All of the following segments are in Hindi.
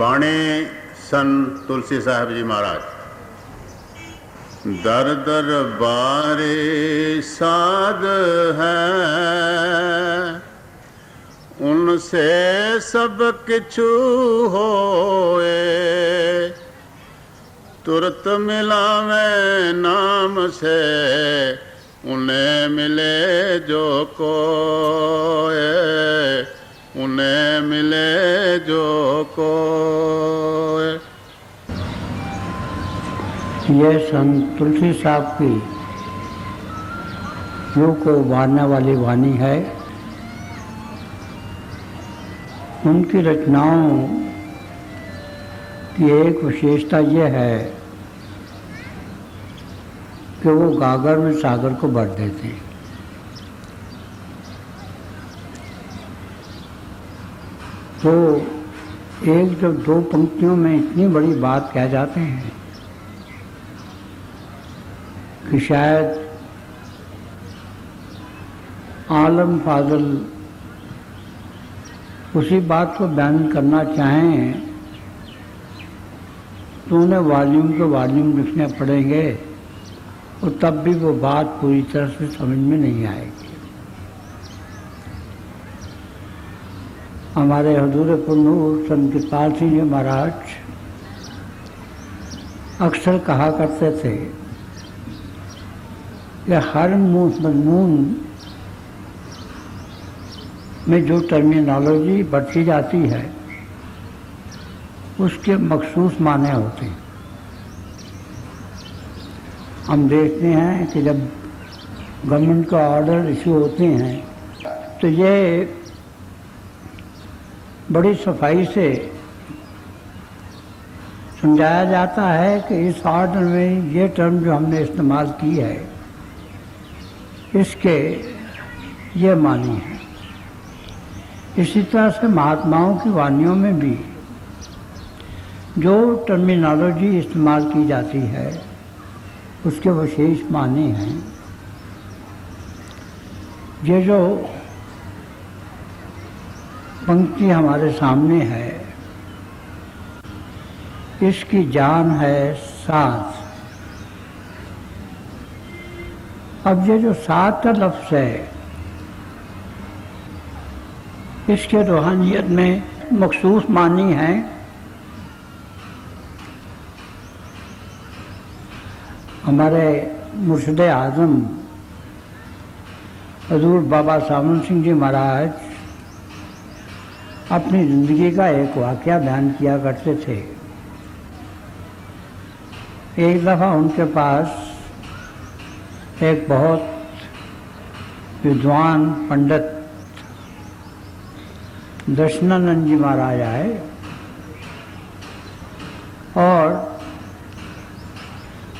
बाणे सन तुलसी साहब जी महाराज। दर दर बारे साध है, उनसे सब किछु होए। तुरत मिलावे नाम से, उन्हें मिले जो कोए। उन्हें मिले जो कोए। यह संत तुलसी साहब की रूह को उबारने वाली वाणी है। उनकी रचनाओं की एक विशेषता यह है कि वो गागर में सागर को भर देते हैं। तो एक जब दो पंक्तियों में इतनी बड़ी बात कह जाते हैं कि शायद आलम फाजल उसी बात को बयान करना चाहें तो उन्हें वॉल्यूम के वॉल्यूम लिखने पड़ेंगे और तब भी वो बात पूरी तरह से समझ में नहीं आएगी। हमारे हजूर पुरनूर संत कृपाल सिंह जी महाराज अक्सर कहा करते थे कि हर मजमून में जो टर्मिनोलॉजी बरती जाती है उसके मखसूस माने होते हैं। हम देखते हैं कि जब गवर्नमेंट का ऑर्डर इशू होते हैं तो ये बड़ी सफाई से समझाया जाता है कि इस ऑर्डर में ये टर्म जो हमने इस्तेमाल की है इसके ये मानी है। इसी तरह से महात्माओं की वाणियों में भी जो टर्मिनोलॉजी इस्तेमाल की जाती है उसके विशेष माने हैं। ये जो पंक्ति हमारे सामने है इसकी जान है साथ। अब ये जो साथ का लफ्ज़ है इसके रूहानियत में मखसूस मानी है। हमारे मुर्शिद आज़म हजूर बाबा सावन सिंह जी महाराज अपनी ज़िंदगी का एक वाक़या बयान किया करते थे। एक दफ़ा उनके पास एक बहुत विद्वान पंडित दर्शनानंद जी महाराज आए और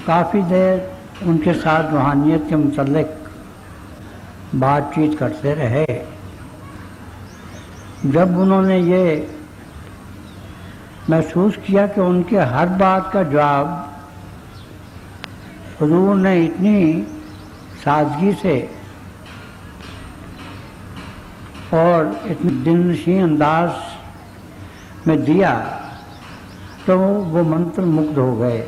काफ़ी देर उनके साथ रूहानियत के मुतल्लिक बातचीत करते रहे। जब उन्होंने ये महसूस किया कि उनके हर बात का जवाब हुजूर ने इतनी सादगी से और इतने दिलनशीन अंदाज में दिया तो वो मंत्र मुग्ध हो गए।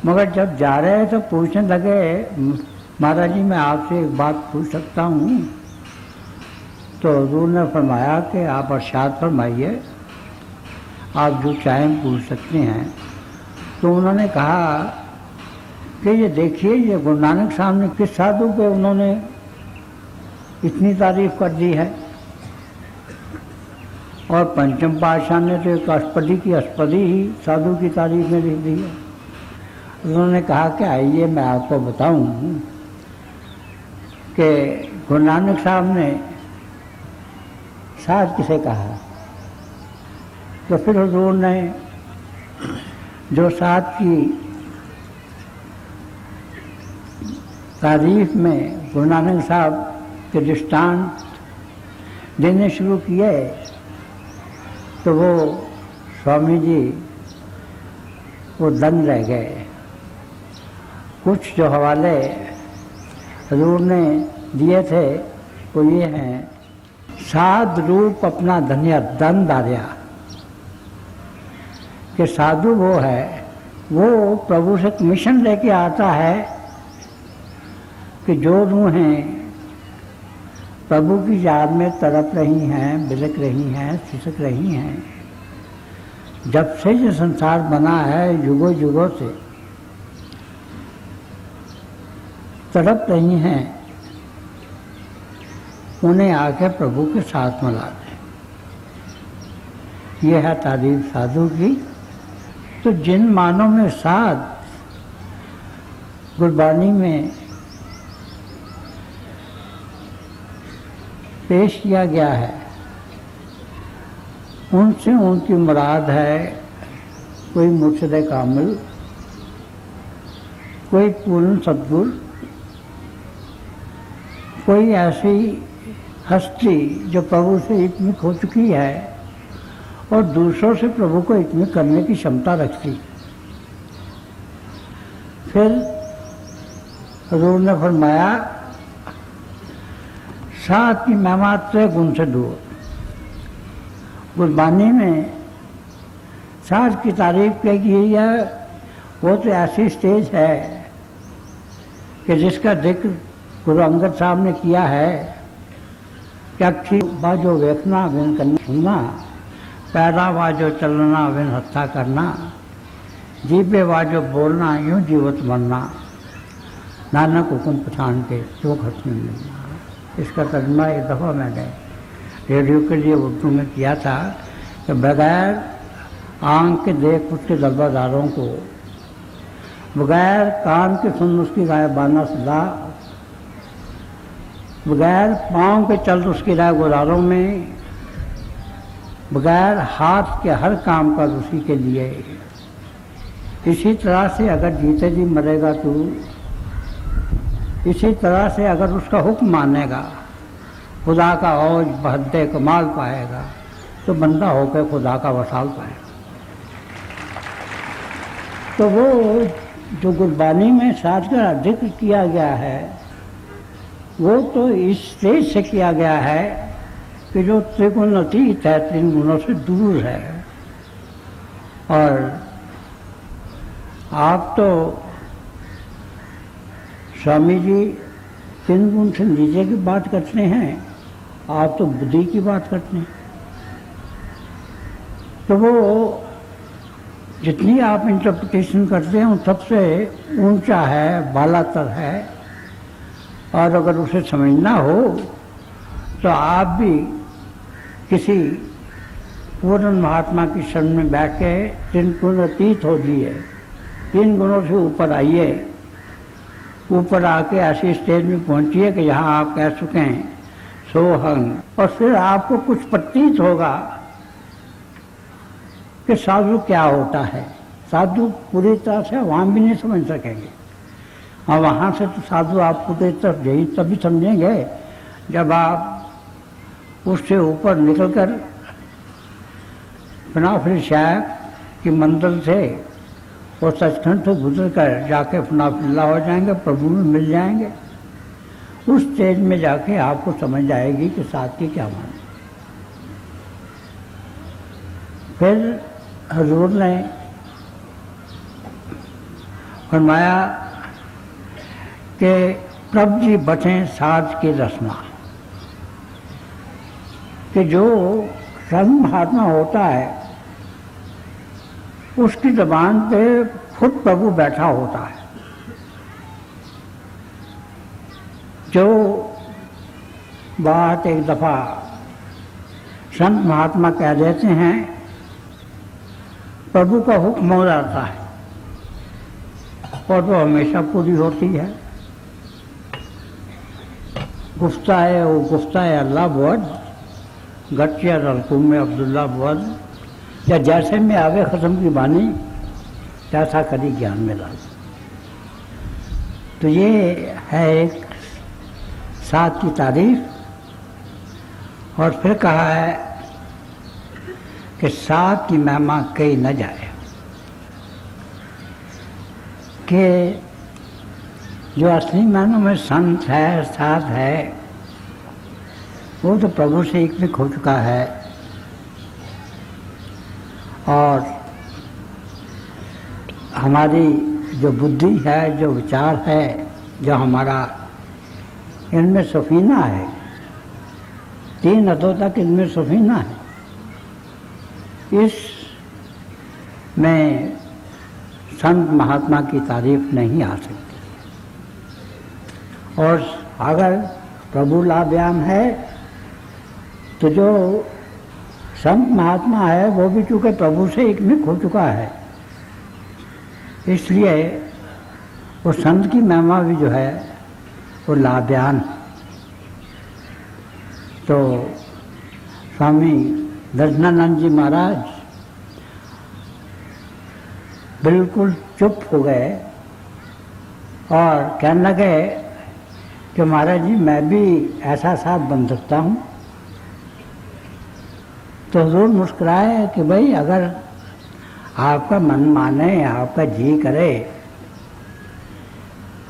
मगर जब जा रहे तो पूछने लगे, महाराज जी मैं आपसे एक बात पूछ सकता हूँ? तो हुजूर ने फरमाया कि आप इरशाद फरमाइए, आप जो चाहें पूछ सकते हैं। तो उन्होंने कहा कि ये देखिए ये गुरु नानक साहब ने किस साधु को उन्होंने इतनी तारीफ कर दी है और पंचम पातशाह ने तो एक अष्टपदी की अष्टपदी ही साधु की तारीफ में लिख दी है। उन्होंने कहा कि आइए मैं आपको बताऊं कि गुरु नानक साहब ने साध किसे कहा। तो फिर हुजूर ने जो साध की तारीफ में गुरु नानक साहब के दृष्टांत देने शुरू किए तो वो स्वामी जी वो दंग रह गए। कुछ जो हवाले हुजूर ने दिए थे वो ये हैं, साध रूप अपना धन्य दन दारिया, कि साधु वो है, वो प्रभु से कमीशन लेके आता है कि जो रूहें प्रभु की याद में तड़प रही हैं, बिलक रही हैं, सिसक रही हैं, जब से ये संसार बना है युगों युगों से तड़प रही हैं, उन्हें आके प्रभु के साथ मिला दें। यह है तारीफ साधु की। तो जिन मानों में साथ गुरबानी में पेश किया गया है, उनसे उनकी मुराद है कोई मुर्शिद कामिल, कोई पूर्ण सद्गुरु, कोई ऐसी हस्ती जो प्रभु से इतमिक हो चुकी है और दूसरों से प्रभु को इतमिक करने की क्षमता रखती। फिर हजूर ने फरमाया साथ की महिमा त्रय गुण से दूर। गुरबानी में साथ की तारीफ की गई है, वो तो ऐसी स्टेज है कि जिसका जिक्र गुरु अंगद साहब ने किया है कि अखी बाजो वेखना विन करना सुनना, पैरा वाजो चलना विन हत्था करना, जीबे वाजो बोलना यूं जीवत मरना, नानक हुकुम पठान के जो खत में मिलना। इसका तर्जुमा एक दफ़ा मैंने रेडियो के लिए उर्दू में किया था कि बगैर आंख के देख उसके दरबादारों को, बगैर कान के सुन उसकी गायबाना सदा, बगैर पाँव के चल उसकी राय गुजारों में, बगैर हाथ के हर काम कर उसी के लिए। इसी तरह से अगर जीते जी मरेगा तू, इसी तरह से अगर उसका हुक्म मानेगा, खुदा का औज बहद्दे कमाल पाएगा, तो बंदा होकर खुदा का वसाल पाएगा। तो वो जो गुरबानी में साथ का जिक्र किया गया है, वो तो इस स्टेज से किया गया है कि जो त्रिगुण अतीत है, तीन गुणों से दूर है। और आप तो स्वामी जी तीन गुण से नीचे की बात करते हैं, आप तो बुद्धि की बात करते हैं। तो वो जितनी आप इंटरप्रिटेशन करते हैं उन सबसे ऊंचा है, बालातर है। और अगर उसे समझना हो तो आप भी किसी पूर्ण महात्मा की शरण में बैठ के तीन गुण अतीत हो जाइए, तीन गुणों से ऊपर आइए, ऊपर आके ऐसी स्टेज में पहुंचिए कि यहाँ आप कह चुकें सोहंग, और फिर आपको कुछ प्रतीत होगा कि साधु क्या होता है। साधु पूरी तरह से वहाँ भी नहीं समझ सकेंगे, और वहाँ से तो साधु आप पूरी तरफ यही तभी समझेंगे जब आप उससे ऊपर निकलकर फनाफिल शाह की मंजिल से और सचखंड से गुजर कर जाके फनाफिल्ला हो जाएंगे, प्रभु में मिल जाएंगे। उस स्टेज में जाके आपको समझ आएगी कि साथ की क्या माने। फिर हजूर ने फरमाया कि प्रभु जी बटें साथ की रसना, कि जो संत महात्मा होता है उसकी ज़बान पे खुद प्रभु बैठा होता है। जो बात एक दफ़ा संत महात्मा कह देते हैं, प्रभु का हुक्म हो जाता है और वो हमेशा पूरी होती है। गुफ्ता है वो गुफ्ता है अल्लाह बुअद, गठिया रलकुम में अब्दुल्ला बुअद, या जैसे में आगे ख़त्म की बानी तैसा करी ज्ञान में ला। तो ये है एक साथ की तारीफ। और फिर कहा है कि साथ की महिमा कही न जाए, कि जो असली मायनों में संत है, साथ है, वो तो प्रभु से एक हो चुका है। और हमारी जो बुद्धि है, जो विचार है, जो हमारा, इनमें सफीना है, 3 हदों तक इनमें सफीना है। इस में संत महात्मा की तारीफ नहीं आ सकती। और अगर प्रभु लाभ्याम है तो जो संत महात्मा है वो भी चूँकि प्रभु से एकमिक हो चुका है, इसलिए वो संत की महिमा भी जो है वो लाभ्यान। तो स्वामी दर्शनानंद जी महाराज बिल्कुल चुप हो गए और कहने लगे कि महाराज जी मैं भी ऐसा साथ बन सकता हूँ। तो हुजूर मुस्कुराए कि भाई अगर आपका मन माने, आपका जी करे,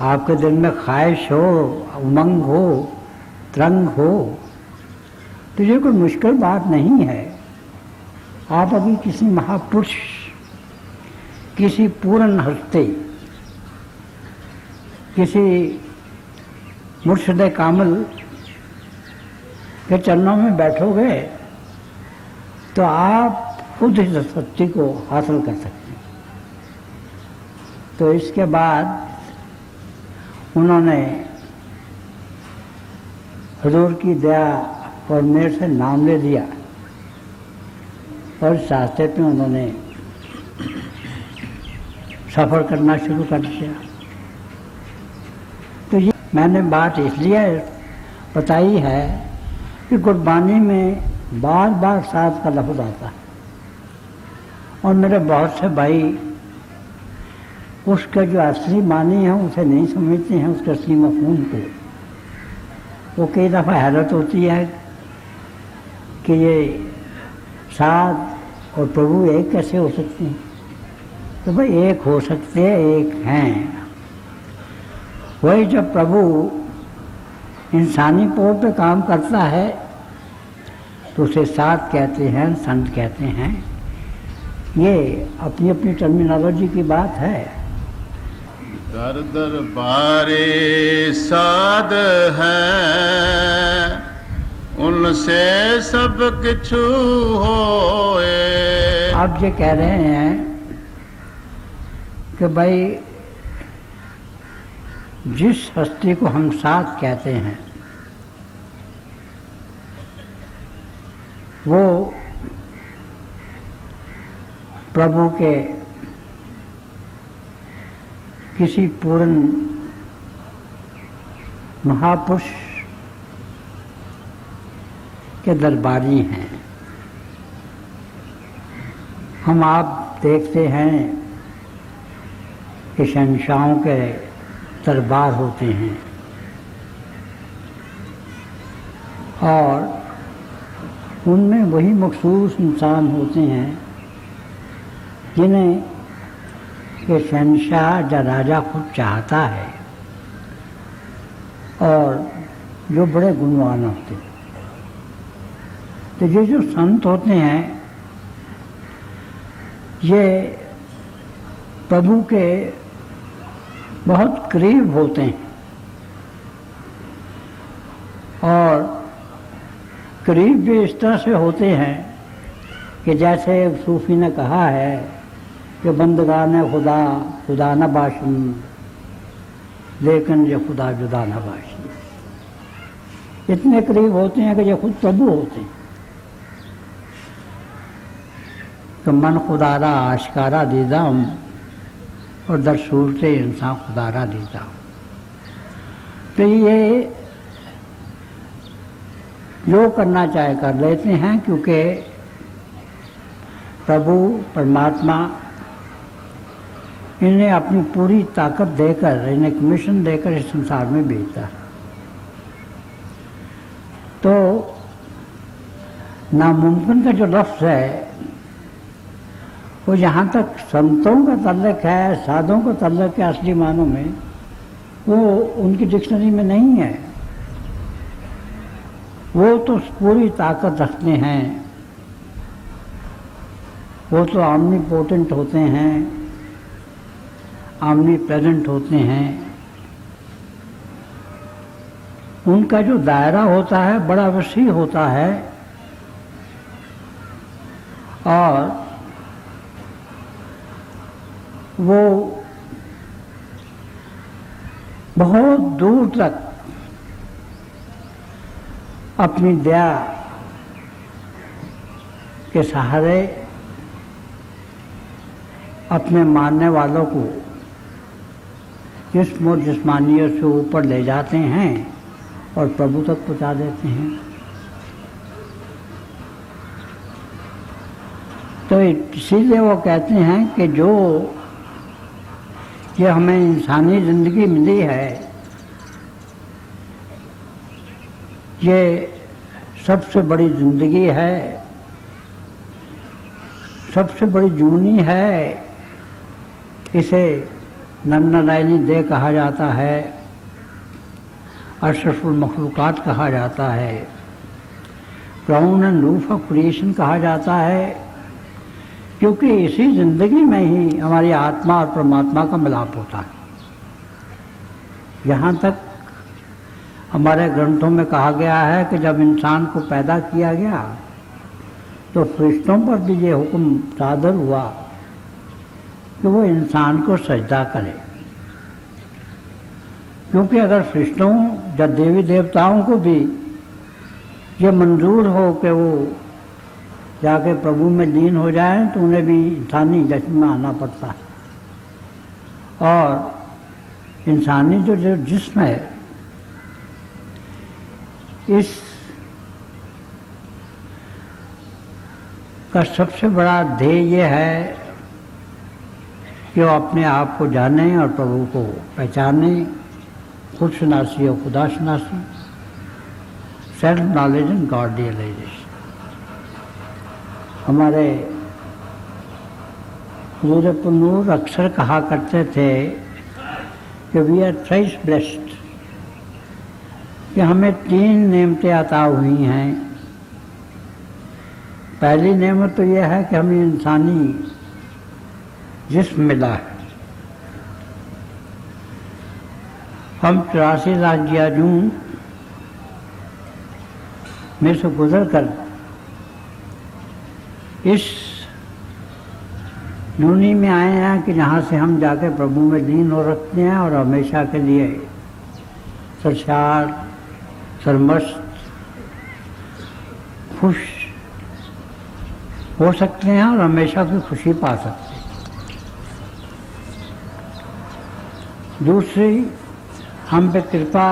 आपके दिल में ख्वाहिश हो, उमंग हो, तरंग हो, तो ये कोई मुश्किल बात नहीं है। आप अभी किसी महापुरुष, किसी पूर्ण हस्ती, किसी मुर्शिद कामिल के चरणों में बैठोगे तो आप खुद इस सत्य को हासिल कर सकते हैं। तो इसके बाद उन्होंने हुजूर की दया और मेरे से नाम ले दिया और इस रास्ते पे उन्होंने सफ़र करना शुरू कर दिया। तो ये मैंने बात इसलिए बताई है कि गुरबानी में बार बार साथ का लफ्ज़ आता है और मेरे बहुत से भाई उसका जो असली मानी है उसे नहीं समझते हैं, उसके असली मफ़हूम को। वो कई दफ़ा हैरत होती है कि ये साथ और प्रभु एक कैसे हो सकते हैं। तो भाई एक हो सकते हैं, एक हैं। वही जब प्रभु इंसानी तौर पे काम करता है तो उसे साथ कहते हैं, संत कहते हैं। ये अपनी अपनी टर्मिनोलॉजी की बात है। दर दरबारे साध है, उनसे सब किछु होए। आप ये कह रहे हैं कि भाई जिस हस्ती को हम साथ कहते हैं वो प्रभु के किसी पूर्ण महापुरुष के दरबारी हैं। हम आप देखते हैं कि शहंशाहों के दरबार होते हैं और उनमें वही मखसूस इंसान होते हैं जिन्हें कि शहंशाह या राजा खुद चाहता है और जो बड़े गुणवान होते हैं। तो ये जो संत होते हैं ये प्रभु के बहुत करीब होते हैं और करीब भी इस तरह से होते हैं कि जैसे सूफी ने कहा है कि बंदगान खुदा खुदा न बाशन लेकिन ये खुदा जुदा न बाशन। इतने करीब होते हैं कि ये खुद प्रभु होते हैं। तो मन खुदारा आशकारा दीदा और दर सूरत इंसान खुदारा दीदा। तो ये जो करना चाहे कर लेते हैं क्योंकि प्रभु परमात्मा इन्हें अपनी पूरी ताकत देकर, इन्हें कमीशन देकर इस संसार में भेजता है। तो नामुमकिन का जो लफ्ज़ है वो जहाँ तक संतों का तल्लुक है, साधुओं का तल्लुक है असली मानों में, वो उनकी डिक्शनरी में नहीं है। वो तो पूरी ताकत रखते हैं, वो तो ऑमनीपोटेंट होते हैं, आमनी प्रेजेंट होते हैं, उनका जो दायरा होता है बड़ा वसीह होता है और वो बहुत दूर तक अपनी दया के सहारे अपने मानने वालों को जिस्म और जिस्मानियत से ऊपर ले जाते हैं और प्रभु तक पहुंचा देते हैं। तो इसीलिए वो कहते हैं कि जो ये हमें इंसानी जिंदगी मिली है, ये सबसे बड़ी जिंदगी है, सबसे बड़ी जूनी है। इसे नन्नारायणी दे कहा जाता है, अशरफुल मखलूकात कहा जाता है, crown and roof of creation कहा जाता है, क्योंकि इसी जिंदगी में ही हमारी आत्मा और परमात्मा का मिलाप होता है। यहाँ तक हमारे ग्रंथों में कहा गया है कि जब इंसान को पैदा किया गया तो फरिश्तों पर भी ये हुक्म सादर हुआ कि वो इंसान को सजदा करे, क्योंकि अगर फरिश्तों या देवी देवताओं को भी ये मंजूर हो कि वो जाके प्रभु में लीन हो जाए तो उन्हें भी इंसानी जश्न में आना पड़ता है। और इंसानी जो जिस्म है, इस का सबसे बड़ा ध्येय ये है कि वो अपने आप को जाने और प्रभु को पहचाने, खुद शनासी और खुदा शनासी, self knowledge and God realisation. हमारे हजूर पुनूर अक्सर कहा करते थे कि वी आर थ्राइस ब्लेस्ड, कि हमें 3 नेमतें अता हुई हैं। पहली नेमत तो यह है कि हमें इंसानी जिस्म मिला है। हम 84 लाख जियाजून में से गुजर कर इस दुनिया में आए हैं कि जहाँ से हम जाके प्रभु में लीन हो रखते हैं और हमेशा के लिए सरशार, सरमस्त, खुश हो सकते हैं और हमेशा की खुशी पा सकते हैं। दूसरी, हम पे कृपा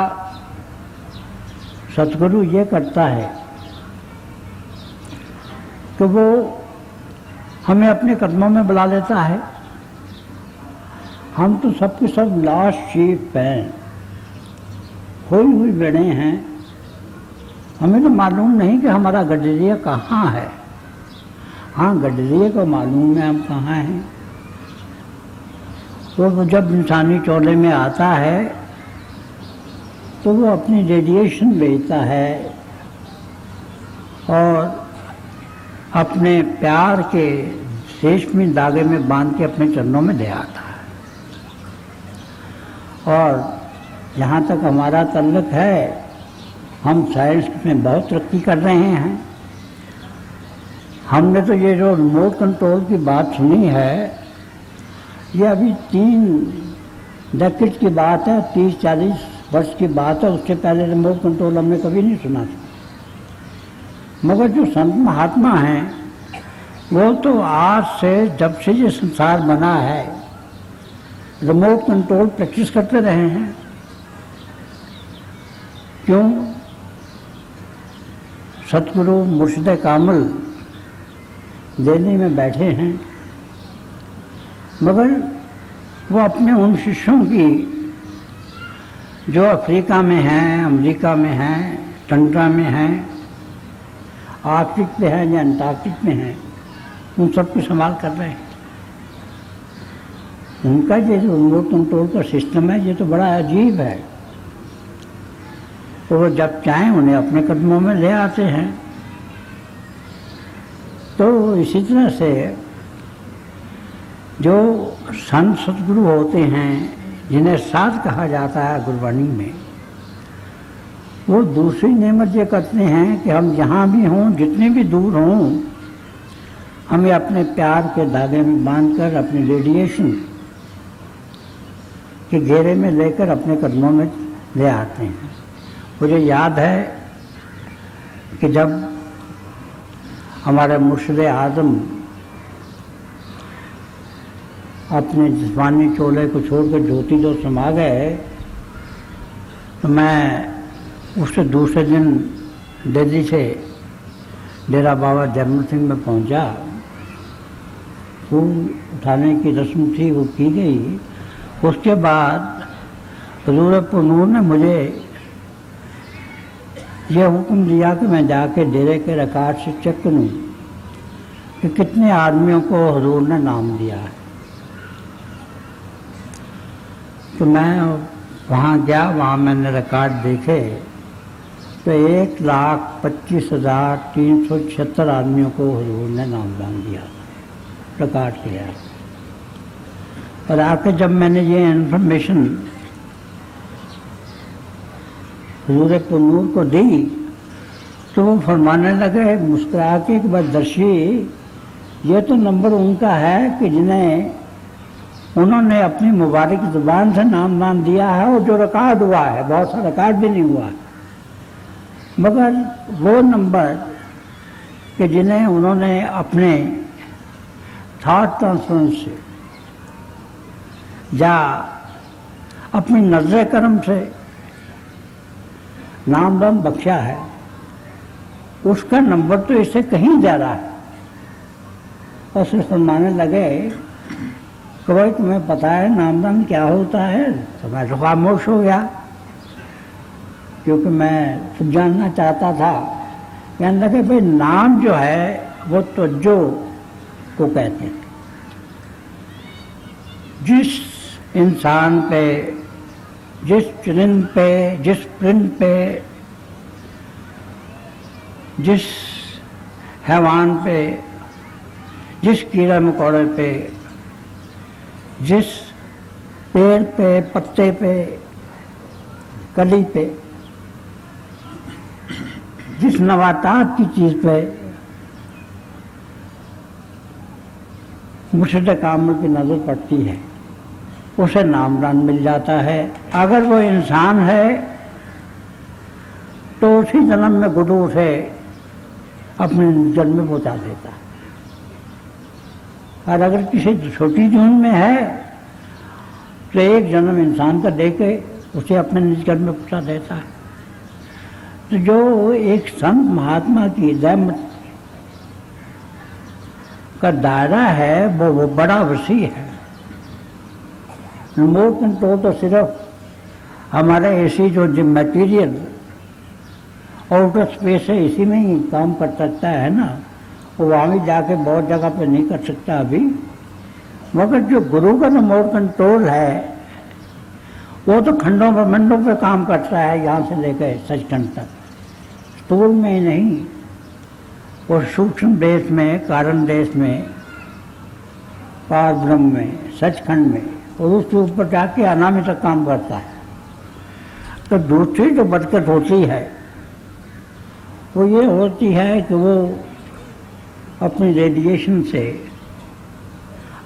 सतगुरु ये करता है कि वो हमें अपने कदमों में बुला लेता है। हम तो सबके सब लास्ट शीप हैं, खोई हुई भेड़ें हैं। हमें तो मालूम नहीं कि हमारा गडरिया कहाँ है। हाँ, गडरिया को मालूम है हम कहाँ हैं। तो वो जब इंसानी चोले में आता है तो वो अपनी रेडिएशन भेजता है और अपने प्यार के रेशमी धागे में बांध के अपने चरणों में ले आता है। और जहाँ तक हमारा ताल्लुक है, हम साइंस में बहुत तरक्की कर रहे हैं। हमने तो ये जो रिमोट कंट्रोल की बात सुनी है, ये अभी 3 डेकेड की बात है, 30-40 वर्ष की बात है। उससे पहले रिमोट कंट्रोल हमने कभी नहीं सुना था। मगर जो संत महात्मा हैं वो तो आज से, जब से ये संसार बना है, रिमोट कंट्रोल प्रैक्टिस करते रहे हैं। क्यों? सतगुरु मुर्शिद कामिल दिल्ली में बैठे हैं, मगर वो अपने उन शिष्यों की जो अफ्रीका में हैं, अमेरिका में हैं, टंडरा में हैं, आर्कटिक में हैं या अंटार्कटिक में हैं, उन सबको संभाल कर रहे हैं। उनका ये जो रिमोट कंट्रोल का सिस्टम है, ये तो बड़ा अजीब है। तो वो जब चाहें उन्हें अपने कदमों में ले आते हैं। तो इसी तरह से जो संत सतगुरु होते हैं, जिन्हें साध कहा जाता है गुरबाणी में, वो दूसरी नेमत ये करते हैं कि हम जहाँ भी हों, जितने भी दूर हों, हमें अपने प्यार के धागे में बांधकर अपने रेडिएशन के घेरे में लेकर अपने कदमों में ले आते हैं। मुझे याद है कि जब हमारे मुर्शिद आज़म अपने जिस्मानी चोले को छोड़कर ज्योति जो समा गए, तो मैं उससे दूसरे दिन दिल्ली से डेरा बाबा जयमल सिंह में पहुंचा। फूल उठाने की रस्म थी, वो की गई। उसके बाद हुज़ूर पुरनूर ने मुझे यह हुक्म दिया कि मैं जाके डेरे के रिकॉर्ड से चेक करूँ कि कितने आदमियों को हुज़ूर ने नाम दिया है। तो मैं वहाँ गया, वहाँ मैंने रिकॉर्ड देखे तो 1,25,376 आदमियों को हुज़ूर ने नामदान दिया, रिकॉर्ड किया। और आके जब मैंने ये इन्फॉर्मेशन हुज़ूर पुरनूर को दी तो वो फरमाने लगे मुस्कुरा के कि बदर्शी, ये तो नंबर उनका है कि जिन्हें उन्होंने अपनी मुबारक ज़ुबान से नामदान दिया है और जो रिकॉर्ड हुआ है, बहुत सा रिकॉर्ड भी नहीं हुआ, मगर वो नंबर कि जिन्हें उन्होंने अपने थॉट ट्रांसफरेंस से या अपनी नज़र करम से नामदान बख्शा है, उसका नंबर तो इससे कहीं ज़्यादा है। और फिर फरमाने लगे कि भाई तुम्हें पता है नामदान क्या होता है? तो मैं तो खामोश हो गया, क्योंकि मैं सब जानना चाहता था। कहने लगे भाई नाम जो है वो तवज्जो को कहते हैं। जिस इंसान पे, जिस चरिंद पे, जिस परिंद पे, जिस हैवान पे, जिस कीड़ा मकोड़े पे, जिस पेड़ पे, पत्ते पे, कली पे, जिस नबातात की चीज़ पे मुर्शिद कामिल की नज़र पड़ती है, उसे नामदान मिल जाता है। अगर वो इंसान है तो उसी जन्म में गुरु उसे अपने जन्म में पहुँचा देता है, और अगर किसी छोटी जून में है तो एक जन्म इंसान का देके उसे अपने निज जन्म में पहुँचा देता है। तो जो एक संत महात्मा की रहमत का दायरा है वो बड़ा वसी है। रिमोट कंट्रोल तो सिर्फ हमारे ऐसी जो मटीरियल आउटर स्पेस है इसी में ही काम कर सकता है ना, वो वहाँ भी जाके बहुत जगह पे नहीं कर सकता अभी। मगर जो गुरु का रिमोट कंट्रोल है वो तो खंडों ब्रह्मंडों पे काम करता है, यहाँ से लेकर सचखंड तक, स्थूल में ही नहीं, और सूक्ष्म देश में, कारण देश में, पार ब्रह्म में, सचखंड में, और उसके ऊपर जाके अनामी तक काम करता है। तो दूसरी जो बरकत होती है वो ये होती है कि वो अपनी रेडिएशन से,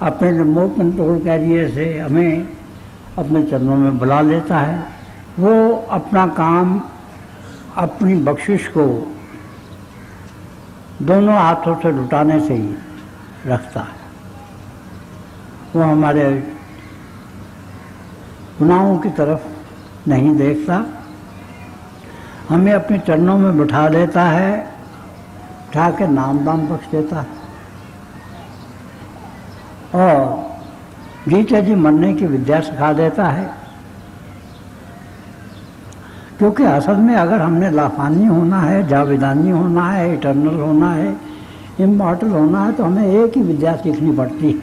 अपने रिमोट कंट्रोल कैरियर से हमें अपने चरणों में बुला लेता है। वो अपना काम, अपनी बख्शिश को दोनों हाथों से लुटाने से ही रखता है। वो हमारे गुनाहों की तरफ नहीं देखता, हमें अपने चरणों में बिठा देता है, उठा के नामदान बख्श देता है और जीते जी मरने की विद्या सिखा देता है। क्योंकि असल में अगर हमने लाफानी होना है, जावेदानी होना है, इटर्नल होना है, इमॉर्टल होना है, तो हमें एक ही विद्या सीखनी पड़ती है,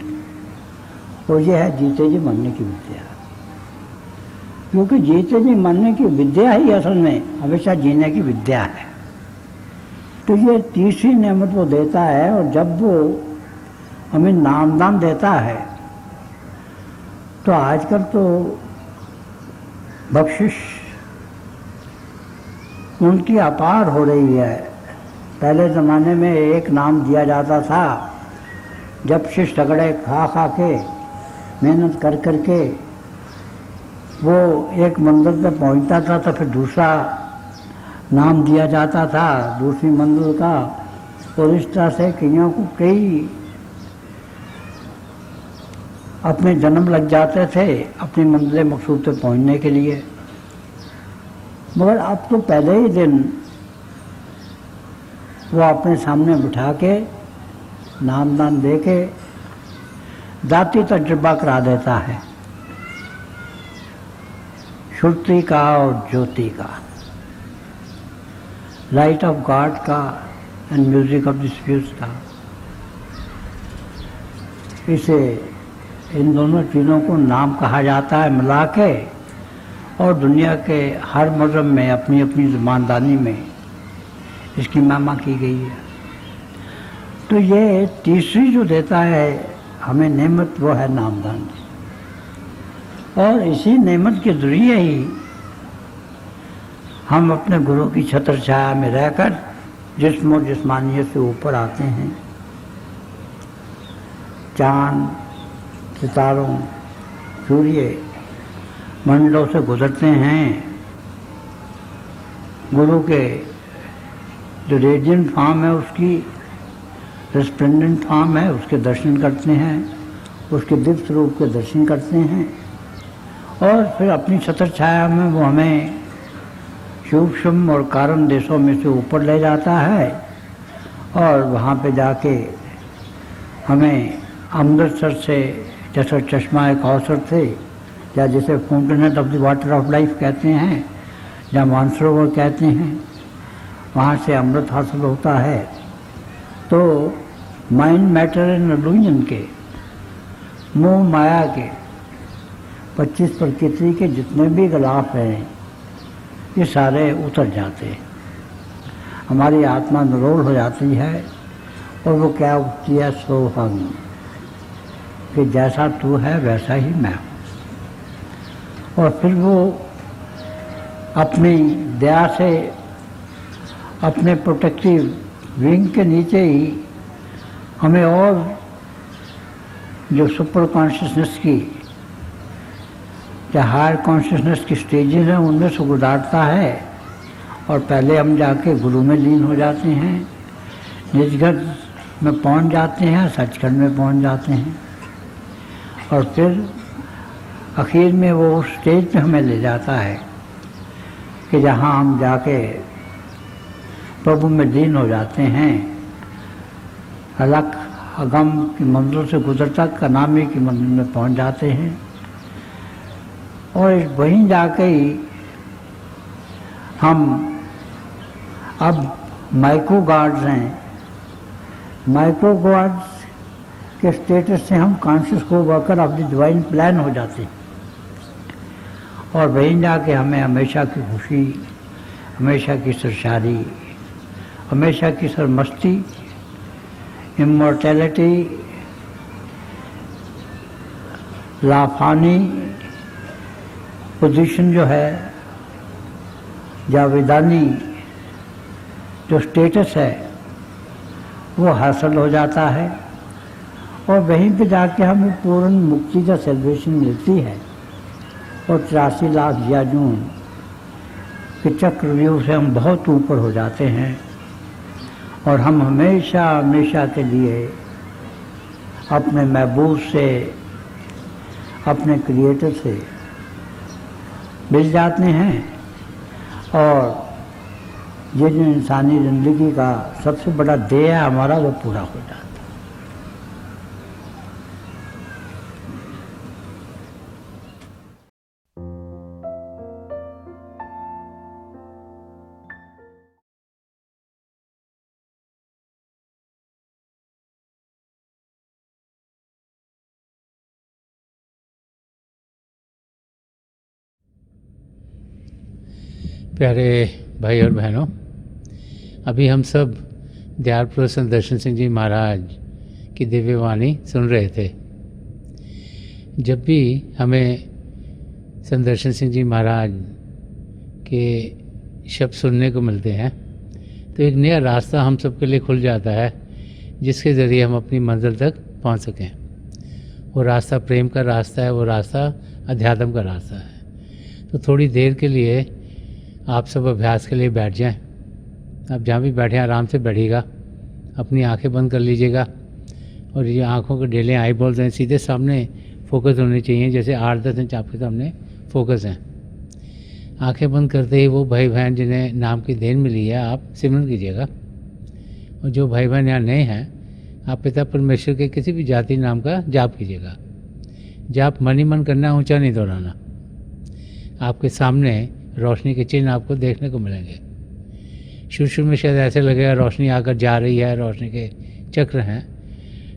और यह है जीते जी मरने की विद्या। क्योंकि जीते जी मरने की विद्या ही असल में हमेशा जीने की विद्या है। तो ये तीसरी नेमत वो देता है, और जब वो हमें नामदान देता है तो आजकल तो बख्शिश उनकी अपार हो रही है। पहले ज़माने में एक नाम दिया जाता था, जब शिष्य झगड़े खा खा के मेहनत कर कर के वो एक मंजिल पे पहुंचता था तो फिर दूसरा नाम दिया जाता था दूसरी मंजिल का, और इस तरह से कईयों को कई अपने जन्म लग जाते थे अपनी मंजिल मकसूद पे पहुंचने के लिए। मगर अब तो पहले ही दिन वो अपने सामने बिठा के नामदान दे के जाति तजुर्बा करा देता है, श्रुति का और ज्योति का, लाइट ऑफ गॉड का and music of the spirits का। इसे इन दोनों चीज़ों को नाम कहा जाता है मिला के, और दुनिया के हर मज़हब में अपनी अपनी ज़बानदानी में इसकी महिमा की गई है। तो ये तीसरी जो देता है हमें नेमत, वो है नामदान। और इसी नेमत के ज़रिए ही हम अपने गुरु की छत्र छाया में रहकर जिस्म और जिस्मानियत से ऊपर आते हैं। चाँद, सितारों, सूर्य मंडलों से गुजरते हैं। गुरु के जो रेडियंट फॉर्म है उसकी, रेस्प्लेंडेंट फॉर्म है उसके दर्शन करते हैं, उसके दिव्य स्वरूप के दर्शन करते हैं, और फिर अपनी छत्र छाया में वो हमें सूक्ष्म और कारण देशों में से ऊपर ले जाता है, और वहाँ पे जाके हमें अमृतसर से, जैसा चश्मा एक अवसर थे, या जैसे fountain of the water of life कहते हैं, या मानसरोवर कहते हैं, वहाँ से अमृत हासिल होता है। तो माइंड, मैटर एंड इल्यूजन के, मोह माया के 25 प्रकृति के जितने भी गिलाफ हैं ये सारे उतर जाते हैं। हमारी आत्मा निरोल हो जाती है, और वो क्या उठती है, सोहम, कि जैसा तू है वैसा ही मैं हूँ। और फिर वो अपनी दया से अपने प्रोटेक्टिव विंग के नीचे ही हमें और जो सुपर कॉन्शियसनेस की या हायर कॉन्शियसनेस की स्टेजेस हैं उनमें से गुजारता है, और पहले हम जाके गुरु में लीन हो जाते हैं, निजगत में पहुंच जाते हैं, सचखंड में पहुंच जाते हैं, और फिर आखिर में वो उस स्टेज पे हमें ले जाता है कि जहाँ हम जाके प्रभु में लीन हो जाते हैं। अलग अगम की मंजिल से गुजरता कनामी की मंजिल में पहुँच जाते हैं, और वहीं जाके ही हम अब माइक्रो गॉड्स हैं। माइक्रो गॉड्स के स्टेटस से हम कॉन्शियस को worker of the divine plan हो जाते हैं, और वहीं जाके हमें हमेशा की खुशी, हमेशा की सरशारी, हमेशा की सरमस्ती, इमॉर्टैलिटी, लाफानी पोजीशन जो है, जावेदानी जो स्टेटस है वो हासिल हो जाता है, और वहीं पे जाके हमें पूर्ण मुक्ति का सेलिब्रेशन मिलती है, और 83 लाख याजून के चक्रव्यूह से हम बहुत ऊपर हो जाते हैं, और हम हमेशा हमेशा के लिए अपने महबूब से, अपने क्रिएटर से मिल जाते हैं, और ये जो इंसानी ज़िंदगी का सबसे बड़ा ध्येय है हमारा वो पूरा हो जाता है। प्यारे भाई और बहनों, अभी हम सब दयाल प्रसन्न दर्शन सिंह जी महाराज की दिव्य वाणी सुन रहे थे। जब भी हमें संदर्शन सिंह जी महाराज के शब्द सुनने को मिलते हैं तो एक नया रास्ता हम सबके लिए खुल जाता है, जिसके ज़रिए हम अपनी मंजिल तक पहुंच सकें। वो रास्ता प्रेम का रास्ता है, वो रास्ता अध्यात्म का रास्ता है। तो थोड़ी देर के लिए आप सब अभ्यास के लिए बैठ जाएं। आप जहाँ भी बैठें आराम से बैठिएगा, अपनी आंखें बंद कर लीजिएगा और ये आंखों के डेले आई बॉल्स हैं सीधे सामने फोकस होने चाहिए, जैसे 8-10 इंच आपके सामने फोकस हैं। आंखें बंद करते ही वो भाई बहन जिन्हें नाम की देन मिली है आप सिमरन कीजिएगा, और जो भाई बहन यहाँ नए हैं आप पिता परमेश्वर के किसी भी जाति नाम का जाप कीजिएगा। जाप मन ही मन करना, ऊंचा नहीं दोहराना। आपके सामने रोशनी के चिन्ह आपको देखने को मिलेंगे। शुरू में शायद ऐसे लगेगा रोशनी आकर जा रही है, रोशनी के चक्र हैं,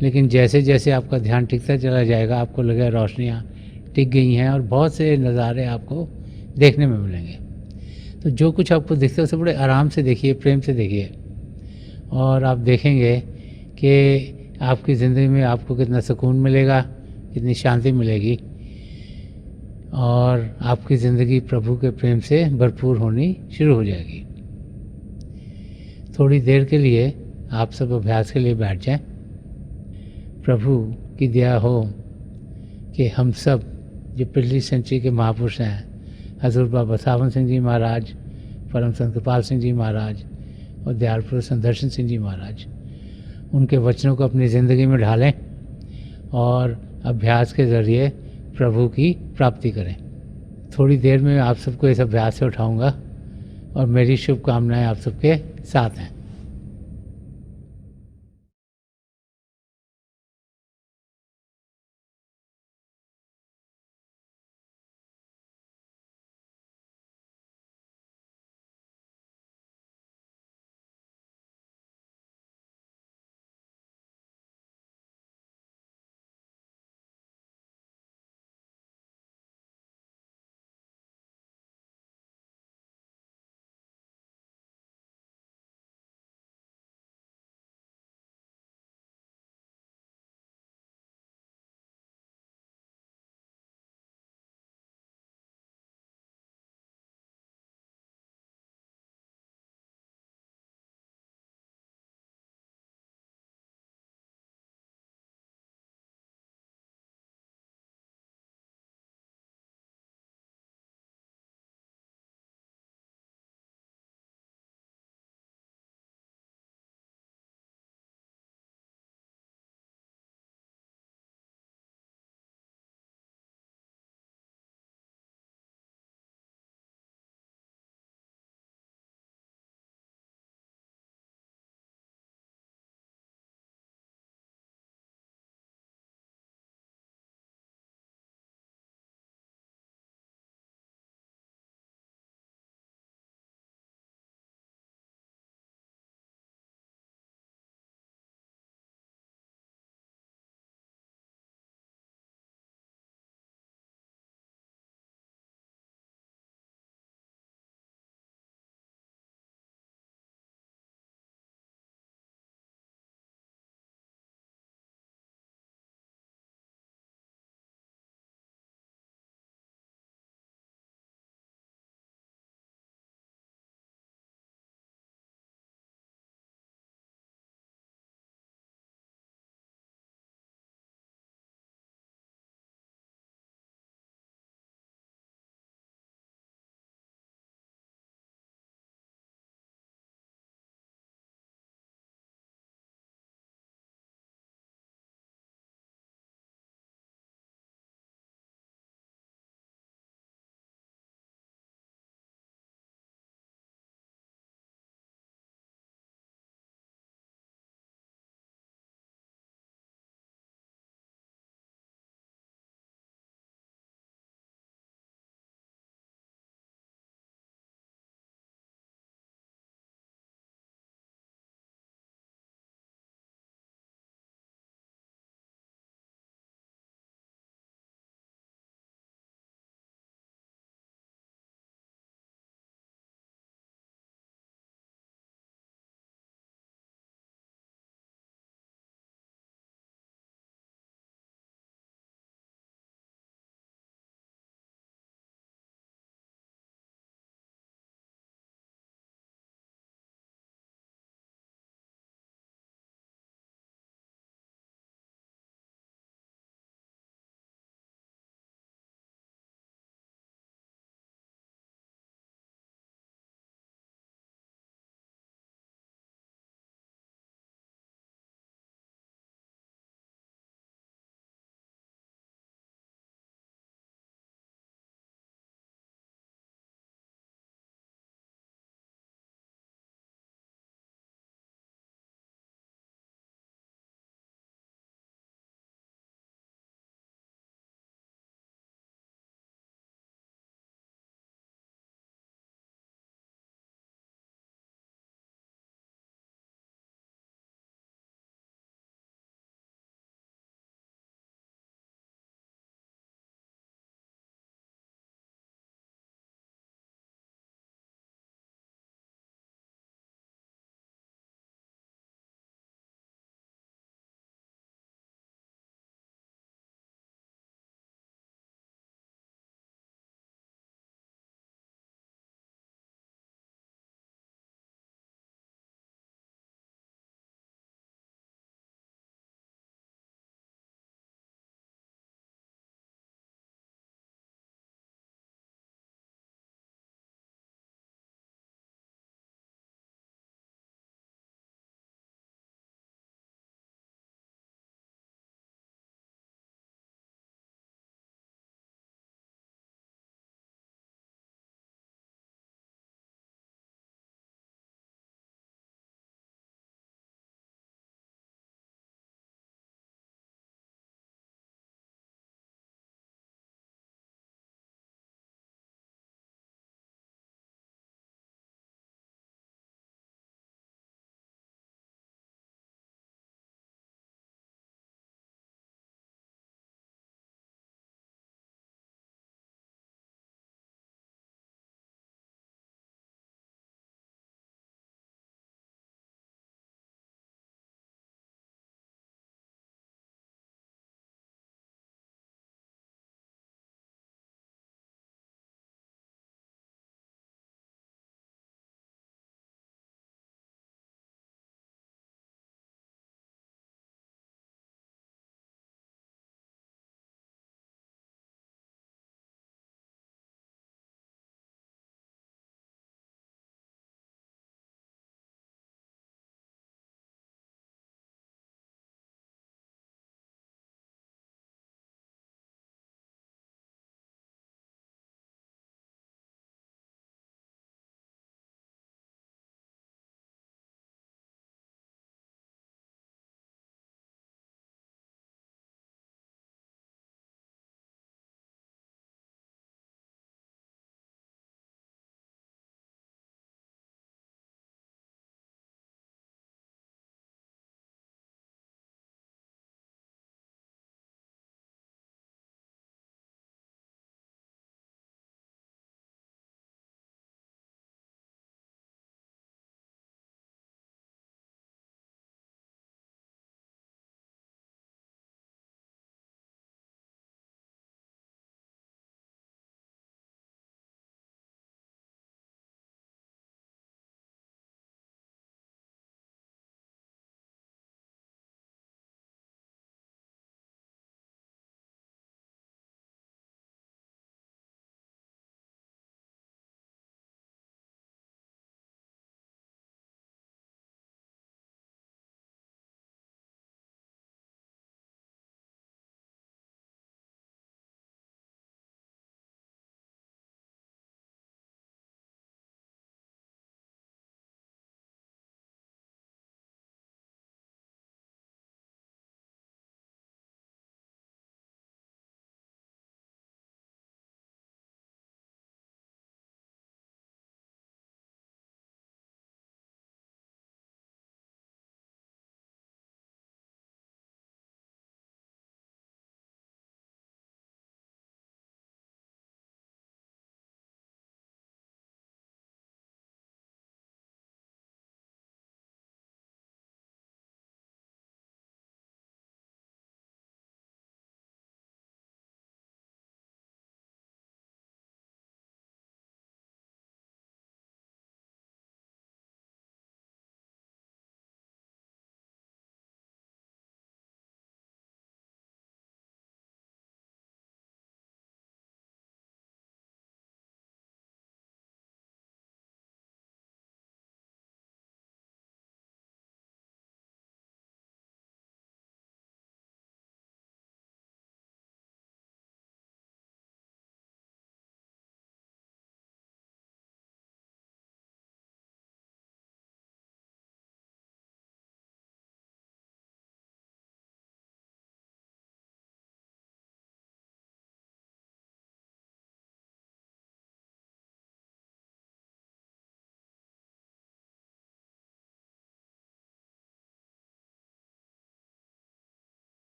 लेकिन जैसे जैसे आपका ध्यान टिकता चला जाएगा आपको लगेगा रोशनियाँ टिक गई हैं और बहुत से नज़ारे आपको देखने में मिलेंगे। तो जो कुछ आपको दिखता है उसे बड़े आराम से देखिए, प्रेम से देखिए, और आप देखेंगे कि आपकी ज़िंदगी में आपको कितना सुकून मिलेगा, कितनी शांति मिलेगी, और आपकी ज़िंदगी प्रभु के प्रेम से भरपूर होनी शुरू हो जाएगी। थोड़ी देर के लिए आप सब अभ्यास के लिए बैठ जाएं। प्रभु की दया हो कि हम सब जो पिछली सेंचुरी के महापुरुष हैं, हजूर बाबा सावन सिंह जी महाराज, परम संत कृपाल सिंह जी महाराज और दयाल पुरुष संदर्शन सिंह जी महाराज, उनके वचनों को अपनी ज़िंदगी में ढालें और अभ्यास के ज़रिए प्रभु की प्राप्ति करें। थोड़ी देर में आप सबको इस अभ्यास से उठाऊंगा और मेरी शुभकामनाएं आप सबके साथ हैं।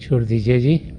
छोड़ दीजिए जी।